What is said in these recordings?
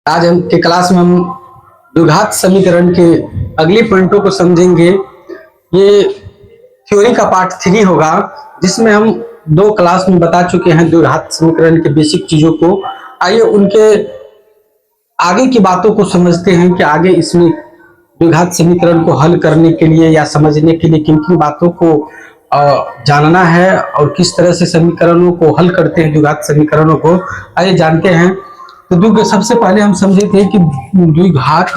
आज हम के क्लास में हम द्विघात समीकरण के अगले पॉइंटों को समझेंगे। ये थ्योरी का पार्ट 3 होगा, जिसमें हम 2 क्लास में बता चुके हैं द्विघात समीकरण के बेसिक चीजों को। आइए उनके आगे की बातों को समझते हैं कि आगे इसमें द्विघात समीकरण को हल करने के लिए या समझने के लिए किन किन बातों को जानना है और किस तरह से समीकरणों को हल करते हैं द्विघात समीकरणों को। आइए जानते हैं। तो सबसे पहले हम समझे थे कि द्विघात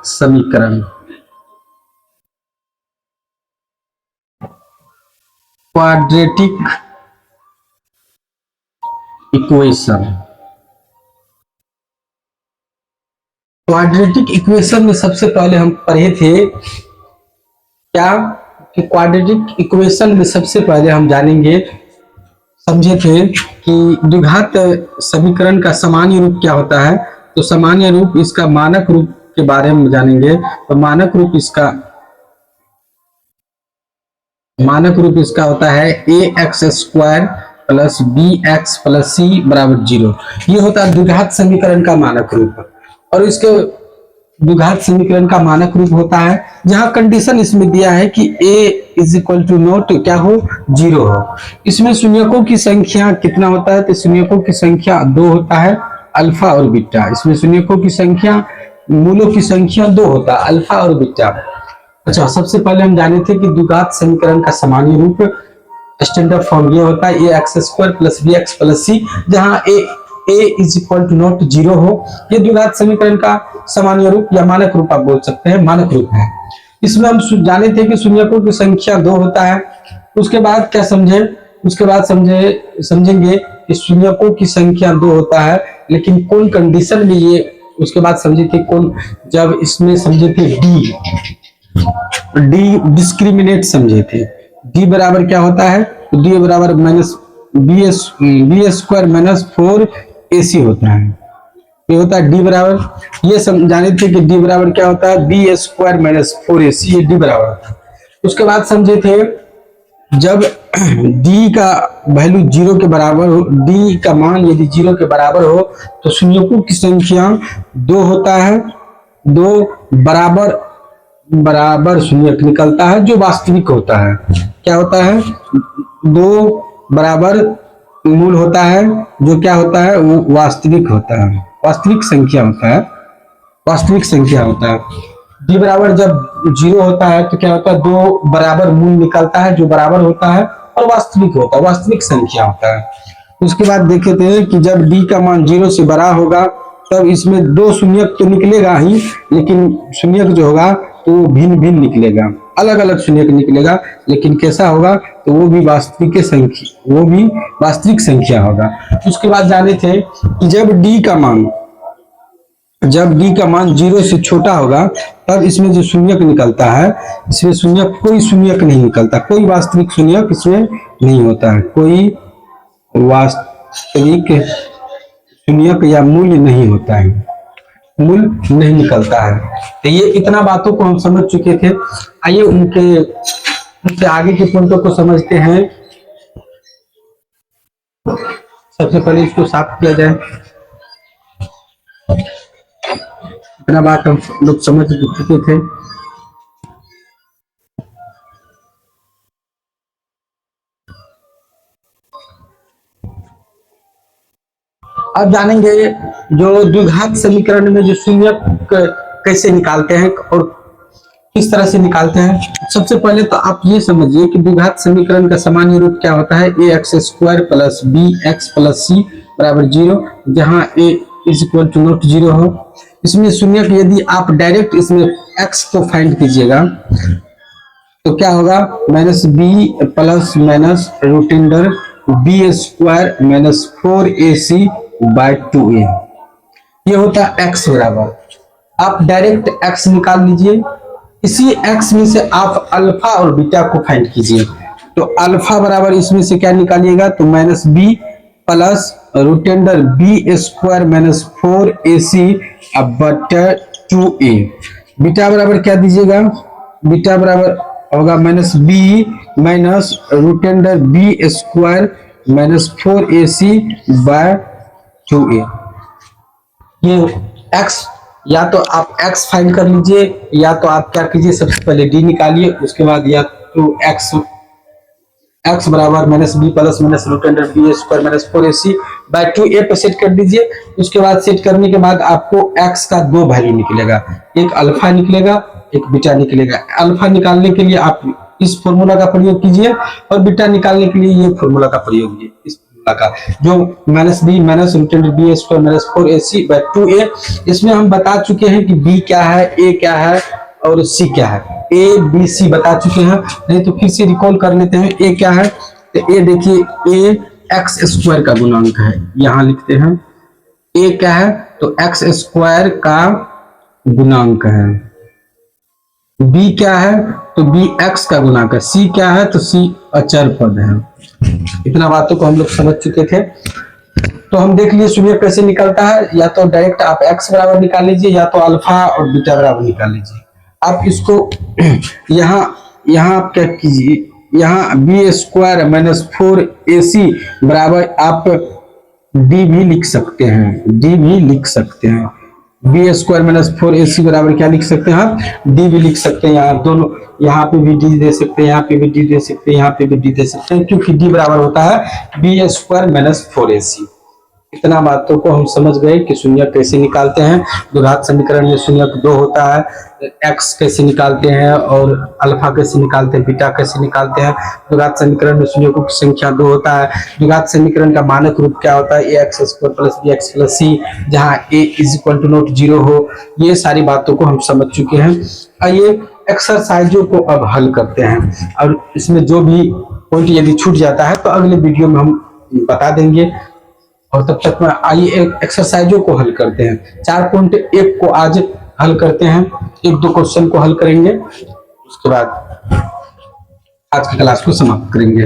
समीकरण क्वाड्रेटिक इक्वेशन। क्वाड्रेटिक इक्वेशन में सबसे पहले हम पढ़े थे क्या कि क्वाड्रेटिक इक्वेशन में सबसे पहले हम जानेंगे, समझे थे कि द्विघात समीकरण का सामान्य रूप क्या होता है। तो सामान्य रूप इसका मानक रूप के बारे में जानेंगे। तो मानक रूप इसका होता है ax² plus bx plus c बराबर 0। ये होता है द्विघात समीकरण का मानक रूप। और इसके द्विघात समीकरण का मानक रूप होता है जहां कंडीशन इसमें दिया है कि a = नॉट क्या हो, 0 हो। इसमें शून्यकों की संख्या कितना होता है, तो शून्यकों की संख्या 2 होता है, अल्फा और बीटा। इसमें शून्यकों की संख्या, मूलों की संख्या 2 होता है, अल्फा और बीटा। अच्छा, सबसे पहले हम जाने थे कि द्विघात समीकरण का सामान्य रूप स्टैंडर्ड फॉर्म ये होता है ax² plus bx plus c, जहां a = नॉट 0 हो। ये द्विघात समीकरण का सामान्य रूप या मानक रूप आप बोल सकते हैं, मानक रूप है। इसमें हम जाने थे कि शून्यकों की संख्या 2 होता है। उसके बाद क्या समझे, उसके बाद समझेंगे कि शून्यकों की संख्या 2 होता है, लेकिन कौन कंडीशन में ये, उसके बाद समझे थे कौन, जब इसमें समझे थे डी डिस्क्रिमिनेट समझे थे। डी बराबर क्या होता है, तो डी बराबर माइनस b² माइनस 4ac होता है। ये होता है डी बराबर, ये जाने थे कि डी बराबर क्या होता है, b² माइनस 4ac, ये डी बराबर होता है। उसके बाद समझे थे जब d का वैल्यू 0 के बराबर हो, d का मान यदि 0 के बराबर हो, तो शून्यकों की संख्या 2 होता है। 2 बराबर शून्यक निकलता है जो वास्तविक होता है। क्या होता है, 2 बराबर मूल होता है जो क्या होता है, वो वास्तविक होता है, वास्तविक संख्या होता है, वास्तविक संख्या होता है। डी बराबर जब 0 होता है तो क्या होता है, 2 बराबर मूल निकलता है जो बराबर होता है और वास्तविक होता है, वास्तविक संख्या होता है। उसके बाद देखे थे कि जब डी का मान 0 से बड़ा होगा तब इसमें 2 शून्यक तो निकलेगा ही, लेकिन शून्यक जो होगा तो भिन्न भिन्न निकलेगा, अलग अलग शून्यक निकलेगा, लेकिन कैसा होगा, तो वो भी वास्तविक संख्या, वो भी वास्तविक संख्या होगा। उसके बाद जाने थे कि जब डी का मान 0 से छोटा होगा तब इसमें जो शून्यक निकलता है, इसमें शून्यक, कोई शून्यक नहीं निकलता, कोई वास्तविक शून्यक इसमें नहीं होता है, कोई वास्तविक शून्यक या मूल्य नहीं होता है, मूल्य नहीं निकलता है। तो ये इतना बातों को हम समझ चुके थे। आइए उनके आगे के पॉइंटों को समझते हैं। सबसे पहले इसको साफ किया जाए। इतना बात हम लोग समझ चुके थे। अब जानेंगे जो द्विघात समीकरण में जो शून्यक कैसे निकालते हैं और किस तरह से निकालते हैं। सबसे पहले तो आप ये समझिए कि द्विघात समीकरण का सामान्य रूप क्या होता है, ax² plus bx plus c बराबर 0, जहां a = नॉट 0 हो। इसमें शून्यक यदि आप डायरेक्ट इसमें x को फाइंड कीजिएगा तो क्या होगा, minus b plus minus root under b² minus 4ac by 2a। ये होता है x बराबर, आप डायरेक्ट x निकाल लीजिए। इसी x में से आप अल्फा और बीटा को फाइंड कीजिए। तो अल्फा बराबर इसमें से क्या निकालिएगा, तो minus b plus root under b² minus 4ac बटा 2a। बीटा बराबर क्या दीजिएगा, बीटा बराबर होगा minus b minus root under b² -4ac by 2a। ये x, या तो आप x फाइंड कर लीजिए, या तो आप क्या कीजिए, सबसे पहले d निकालिए, उसके बाद या तो x बराबर -b plus -√b² -4ac by 2a पे सेट कर दीजिए। उसके बाद सेट करने के बाद आपको x का दो वैल्यू निकलेगा, एक अल्फा निकलेगा, एक बीटा निकलेगा। अल्फा निकालने के लिए आप इस फॉर्मूला का प्रयोग कीजिए और बीटा निकालने के लिए ये फॉर्मूला का प्रयोग कीजिए, इस फॉर्मूला का जो -b -√b² -4ac by 2a। इसमें हम बता चुके हैं कि b क्या है, a क्या है और c क्या है। a b c बता चुके हैं, नहीं तो फिर से रिकॉल कर लेते हैं। a क्या है, तो a देखिए a x² का गुणांक है, यहां लिखते हैं। a क्या है, तो x² का गुणांक है। b क्या है, तो b x का गुणांक है। c क्या है, तो c अचर पद है। इतना बातों को हम लोग समझ चुके थे। तो हम देख लिए शून्य कैसे निकलता है, या तो डायरेक्ट आप x बराबर निकाल लीजिए, या तो अल्फा और बीटा बराबर निकाल लीजिए। आप इसको यहाँ आप क्या कीजिए, यहाँ b² -4ac बराबर आप d भी लिख सकते हैं, d भी लिख सकते हैं। b² -4ac बराबर क्या लिख सकते हैं आप, d भी लिख सकते हैं। यहाँ दोनों, यहाँ पे भी d दे सकते हैं, यहाँ पे भी d दे सकते हैं, यहाँ पे भी d दे सकते हैं, क्योंकि d बराबर होता है b² -4ac। इतना बातों को हम समझ गए कि शून्य कैसे निकालते हैं। द्विघात समीकरण में शून्य दो होता है, x कैसे निकालते हैं और अल्फा कैसे निकालते हैं, बीटा कैसे निकालते हैं। द्विघात समीकरण में शून्य की संख्या दो होता है। द्विघात समीकरण का मानक रूप क्या होता है, ax² + bx + c, जहाँ a = 0 हो। ये सारी बातों को हम समझ चुके हैं। आइए एक्सरसाइजों को अब हल करते हैं, और इसमें जो भी पॉइंट यदि छूट जाता है तो अगले वीडियो में हम बता देंगे। और तब तक में आइए एक्सरसाइजों को हल करते हैं। 4.1 को आज हल करते हैं, एक दो क्वेश्चन को हल करेंगे, उसके बाद आज की क्लास को समाप्त करेंगे।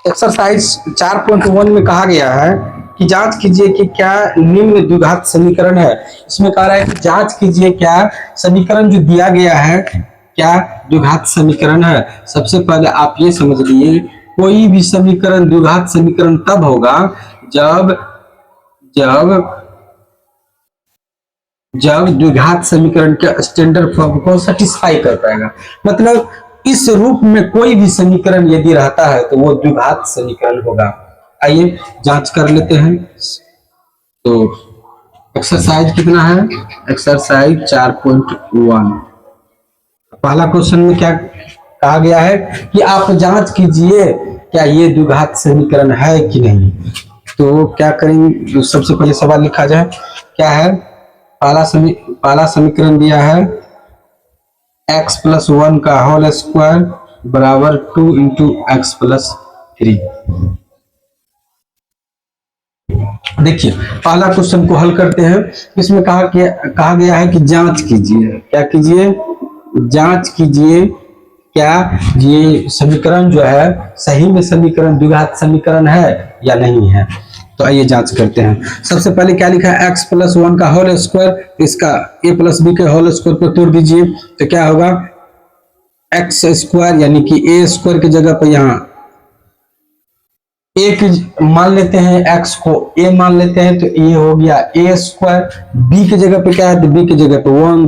एक्सरसाइज 4.1 में कहा गया है कि जांच कीजिए कि क्या निम्न द्विघात समीकरण है। इसमें कह रहा है कि जांच कीजिए क्या समीकरण जो दिया गया है क्या द्विघात समीकरण है। सबसे पहले आप ये समझ लीजिए, कोई भी समीकरण द्विघात समीकरण तब होगा जब जब जब द्विघात समीकरण के स्टैंडर्ड फॉर्म को सेटिस्फाई कर पाएगा। मतलब इस रूप में कोई भी समीकरण यदि रहता है तो वो द्विघात समीकरण होगा। आइए जांच कर लेते हैं। तो एक्सरसाइज कितना है, एक्सरसाइज 4.1। पहला क्वेश्चन में क्या कहा गया है कि आप जांच कीजिए क्या ये द्विघात समीकरण है कि नहीं। तो क्या करेंगे, सबसे पहले सवाल लिखा जाए। क्या है, पहला समीकरण दिया है x + 1 का होल स्क्वायर बराबर 2 × x + 3। देखिए पहला क्वेश्चन को हल करते हैं। इसमें कहा गया है कि जांच कीजिए, क्या कीजिए, जांच कीजिए क्या ये समीकरण जो है सही में समीकरण द्विघात समीकरण है या नहीं है। तो आइए जांच करते हैं। सबसे पहले क्या लिखा है, x + 1 का होल स्क्वायर, इसका a + b के होल स्क्वायर को तोड़ दीजिए तो क्या होगा, x² यानी कि a² की जगह पर यहाँ a की मान लेते हैं, x को a मान लेते हैं, तो ये हो गया a²। b की जगह पे क्या है, तो b की जगह पे 1,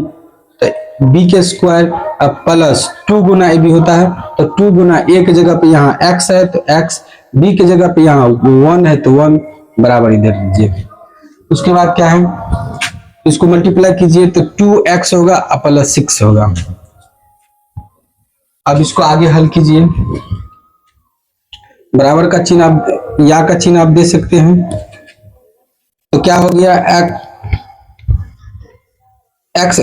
तो b के स्क्वायर अब प्लस 2 गुना a b होता है, तो 2 गुना a की जगह पे यहाँ x है तो x, b की जगह पे यहाँ 1 है तो 1 बराबर इधर लीजिए। उसके बाद क्या है, इसको मल्टीप्लाई कीजिए तो 2x होगा प्लस 6 होगा। अब इसको आगे हल कीजिए, बराबर का चिन्ह आप या का चिन्ह आप दे सकते हैं। तो क्या हो गया, x²,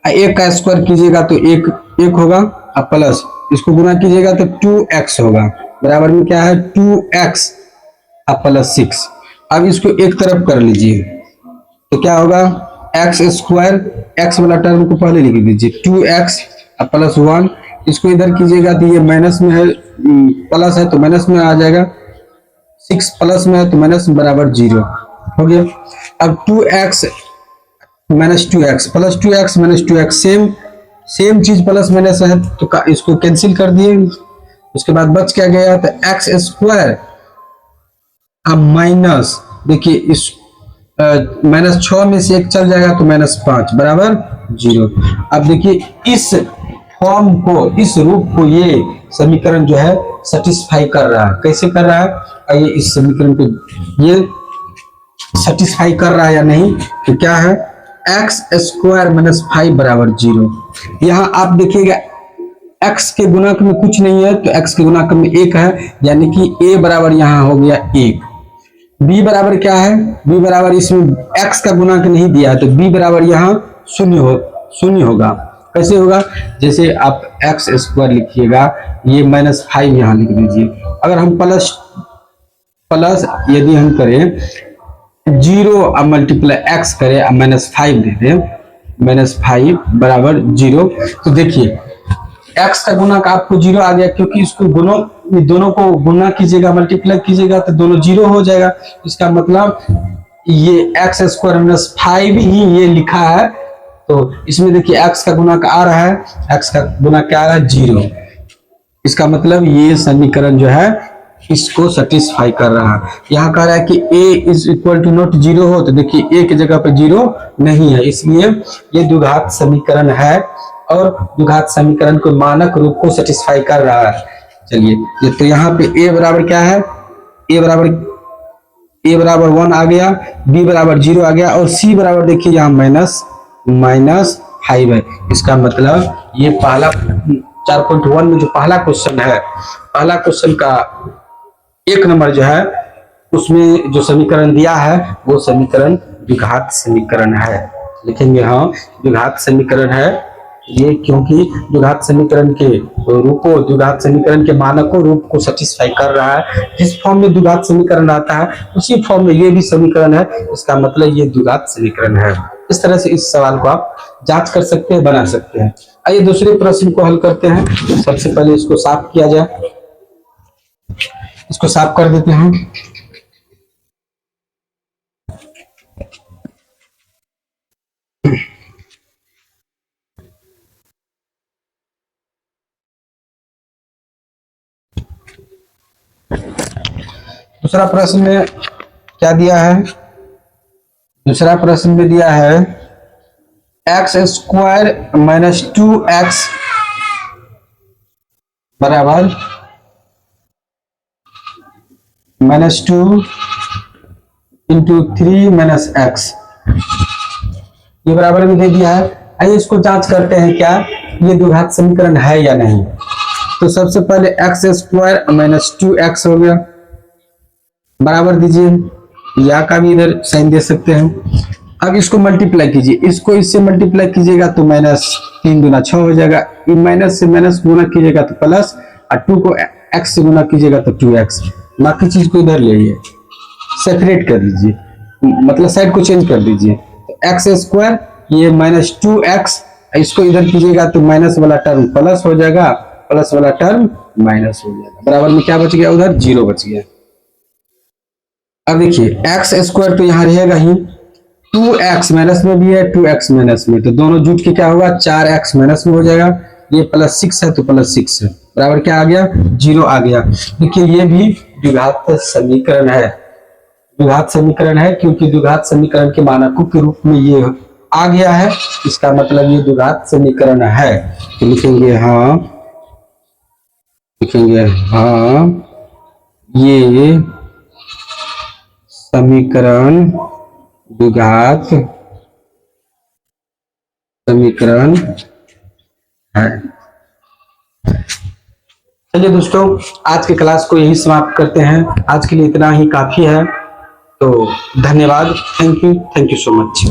एक का स्क्वायर कीजिएगा तो एक होगा, अब प्लस इसको गुना कीजिएगा तो 2x होगा, बराबर में क्या है 2x अब प्लस 6। अब इसको एक तरफ कर लीजिए तो क्या होगा, x², x वाला टर्म को पहले लिख दीजिए 2x अब प्लस 1। इसको इधर कीजिएगा तो ये माइनस में है, प्लस है तो माइनस में आ जाएगा, 6 प्लस में है तो माइनस बराबर 0 हो गया। अब 2x minus 2x plus 2x minus 2x same चीज प्लस माइनस है तो इसको कैंसिल कर दिए। उसके बाद बच क्या गया तो एक्स स्क्वायर अब माइनस देखिए इस माइनस 6 में से 1 चल जाएगा तो -5 बराबर 0। अब देखिए इस फॉर्म को इस रूप को ये समीकरण जो है सेटिस्फाई कर रहा है। कैसे कर रहा है, आइए इस समीकरण को ये सेटिस्फाई कर रहा है या नहीं तो क्या है एक्स स्क्वायर माइनस 5 बराबर 0। यहां आप देखिएगा x के गुणक में कुछ नहीं है तो x के गुणक में 1 है, यानी कि a बराबर यहां हो गया 1। b बराबर क्या है, b बराबर इसमें x का गुणक नहीं दिया है तो b बराबर यहाँ शून्य होगा। कैसे होगा, जैसे आप एक्स स्क्वायर लिखिएगा ये -5 यहाँ लिख दीजिए। अगर हम प्लस यदि हम करें 0 अब मल्टीप्लाई x करें अब -5 दे दें -5 बराबर 0 तो देखिए x का गुणक आपको 0 आ गया क्योंकि इसको दोनों को गुणा कीजिएगा मल्टीप्लाई कीजिएगा तो दोनों 0 हो जाएगा। इसका मतलब ये x स्क्वायर -5 ही ये लिखा है तो इसमें देखिए x का गुणक आ रहा है, x का गुणक क्या आ रहा है 0। इसका मतलब ये समीकरण जो है इसको सेटिस्फाई कर रहा है। यहाँ कह रहा है कि a is equal to not 0 हो तो देखिए a की जगह पे 0 नहीं है, इसलिए ये द्विघात समीकरण है और द्विघात समीकरण को मानक रूप को सेटिस्फाई कर रहा है। चलिए तो यहाँ पे a बराबर क्या है, a बराबर 1 आ गया, b बराबर 0 आ गया और c बराबर देखिए यहाँ -5 है। इसका मतलब ये पहला 4.1 में जो पहला क्वेश्चन है, पहला क्वेश्चन का 1 नंबर जो है उसमें जो समीकरण दिया है वो समीकरण द्विघात समीकरण है। लिखेंगे हाँ द्विघात समीकरण है ये, क्योंकि द्विघात समीकरण के रूपों द्विघात समीकरण के मानकों रूप को सेटिस्फाई कर रहा है। जिस फॉर्म में द्विघात समीकरण आता है उसी फॉर्म में ये भी समीकरण है, इसका मतलब ये द्विघात समीकरण है। इस तरह से इस सवाल को आप जांच कर सकते हैं, बना सकते हैं। आइए दूसरे प्रश्न को हल करते हैं। सबसे पहले इसको साफ किया जाए, इसको साफ कर देते हैं। दूसरा प्रश्न में क्या दिया है, दूसरा प्रश्न में दिया है एक्स स्क्वायर -2x बराबर -2 इंटू 3 - x ये बराबर में दे दिया है। आइए इसको जांच करते हैं क्या ये द्विघात समीकरण है या नहीं। तो सबसे पहले एक्स स्क्वायर -2x हो गया, बराबर दीजिए, या का भी इधर साइन दे सकते हैं। अब इसको मल्टीप्लाई कीजिए, इसको इससे मल्टीप्लाई कीजिएगा तो -3 दूना 6 हो जाएगा, माइनस से माइनस गुना कीजिएगा तो प्लस और 2 को x से गुना कीजिएगा तो 2x। बाकी चीज को इधर ले आइए, सेपरेट कर दीजिए, मतलब साइड को चेंज कर दीजिए। तो एक्स स्क्वायर ये -2x, इसको इधर कीजिएगा तो माइनस वाला टर्म प्लस हो जाएगा, प्लस वाला टर्म माइनस हो जाएगा। बराबर में क्या बच गया, उधर 0 बच गया। अब देखिए एक्स स्क्वायर तो यहाँ रहेगा ही, 2x माइनस में भी है 2x माइनस में, तो दोनों जुट के क्या होगा 4x माइनस में हो जाएगा। ये +6 है तो +6 है, बराबर क्या आ गया 0 आ गया। देखिए ये भी द्विघात समीकरण है, द्विघात समीकरण है क्योंकि द्विघात समीकरण के मानकों के रूप में ये आ गया है, इसका मतलब ये द्विघात समीकरण है। तो लिखेंगे हाँ, लिखेंगे हाँ ये समीकरण द्विघात समीकरण है। चलिए दोस्तों आज के क्लास को यही समाप्त करते हैं, आज के लिए इतना ही काफी है। तो धन्यवाद, थैंक यू सो मच।